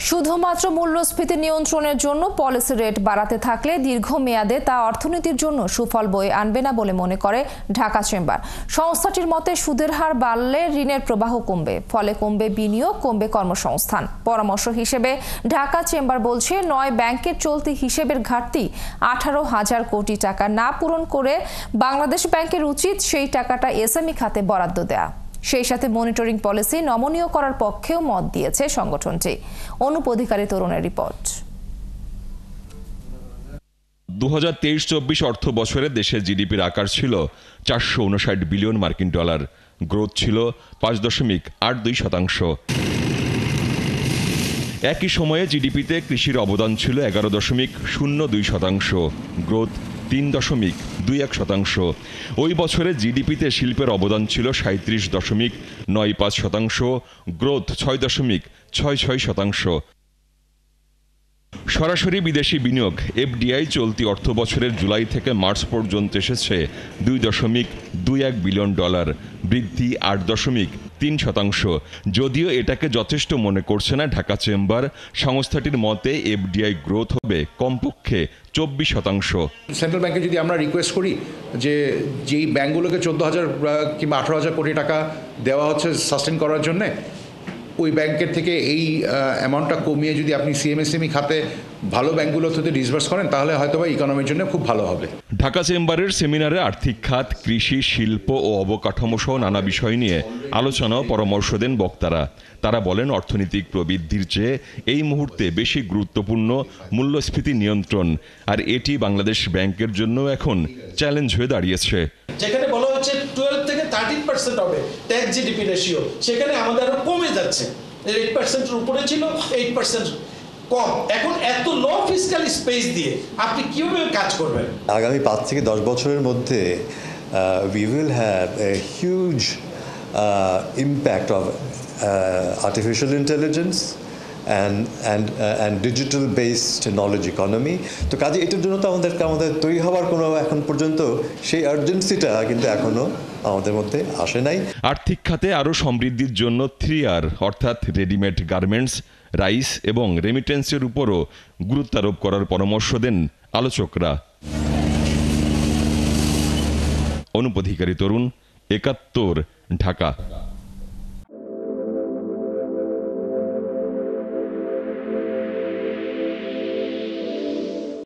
শুধুমাত্র মূল্যস্ফীতি নিয়ন্ত্রণের জন্য পলিসি রেট বাড়াতে থাকলে দীর্ঘমেয়াদে তা অর্থনীতির জন্য সুফল বয়ে আনবে না বলে মনে করে ঢাকা চেম্বার। সংস্থাটির মতে সুদের হার বাড়লে ঋণের প্রবাহ কমবে, ফলে কমবে বিনিয়োগ, কমবে কর্মসংস্থান। পরামর্শ হিসেবে ঢাকা চেম্বার বলছে, ৯ ব্যাংকের চলতি হিসেবের ঘাটতি 18,000 কোটি টাকা না পূরণ করে বাংলাদেশ ব্যাংকের উচিত সেই টাকাটা এসএমই খাতে বরাদ্দ দেয়া। সেই সাথে মনিটরিং পলিসি নমনীয় করার পক্ষেও মত দিয়েছে সংগঠনটি। অনুপ অধিকারী তরুণের রিপোর্ট। 2023-24 অর্থ বছরে দেশের জিডিপির আকার ছিল 459 বিলিয়ন মার্কিন ডলার। গ্রোথ ছিল 5.82%। একই সময়ে জিডিপিতে কৃষির অবদান ছিল 11.02%, গ্রোথ 3.21%। ওই বছরে জিডিপিতে শিল্পের অবদান ছিল 37.95%, গ্রোথ 6.66%। সরাসরি বিদেশি বিনিয়োগ এফডিআই চলতি অর্থ বছরের জুলাই থেকে মার্চ পর্যন্ত এসেছে 2.21 বিলিয়ন ডলার, বৃদ্ধি 8.3%। যদিও এটাকে যথেষ্ট মনে করছে না ঢাকা চেম্বার। সংস্থাটির মতে এফডিআই গ্রোথ হবে কমপক্ষে 24%। সেন্ট্রাল ব্যাংকে যদি আমরা রিকোয়েস্ট করি যে যেই ব্যাংকগুলোকে 14,000 কিংবা 18,000 কোটি টাকা দেওয়া হচ্ছে সাস্টেন করার জন্যে, ওই ব্যাংকের থেকে এই অ্যামাউন্টটা কমিয়ে যদি আপনি সিএমএসএমই খাতে ভালো ব্যাংকগুলো থেকে ডিসবার্স করেন, তাহলে হয়তো বা ইকোনমির জন্য খুব ভালো হবে। ঢাকা চেম্বারের সেমিনারে আর্থিক খাত, কৃষি, শিল্প ও অবকাঠামো সহ নানা বিষয় নিয়ে আলোচনা ও পরামর্শ দেন বক্তারা। তারা বলেন, অর্থনৈতিক প্রবৃদ্ধির চেয়ে এই মুহূর্তে বেশি গুরুত্বপূর্ণ মূল্যস্ফীতি নিয়ন্ত্রণ, আর এটি বাংলাদেশ ব্যাংকের জন্য এখন চ্যালেঞ্জ হয়ে দাঁড়িয়েছে। যেখানে বলা হচ্ছে 12 থেকে 13% হবে ট্যাক্স জিডিপি রেশিও, সেখানে আমাদের আরো কমে যাচ্ছে। 8%-এর উপরে ছিল, 8% কম। এখন এত লো ফিসক্যাল স্পেস দিয়ে আপনি কিভাবে কাজ করবেন? আগামী 5 থেকে 10 বছরের মধ্যে we will have a huge impact of artificial intelligence and digital based knowledge economy. তো কাজে এটার জন্য তো আমাদের তৈরি হওয়ার কোনো এখন পর্যন্ত সেই আর্জেন্সিটা কিন্তু এখনো আমাদের মধ্যে আসে নাই। আর্থিক খাতে আরও সমৃদ্ধির জন্য 3R অর্থাৎ রেডিমেড গার্মেন্টস, রাইস এবং রেমিটেন্সের উপরও গুরুত্ব আরোপ করার পরামর্শ দেন আলোচকরা। অনুপ অধিকারী তরুণ, 71, ঢাকা।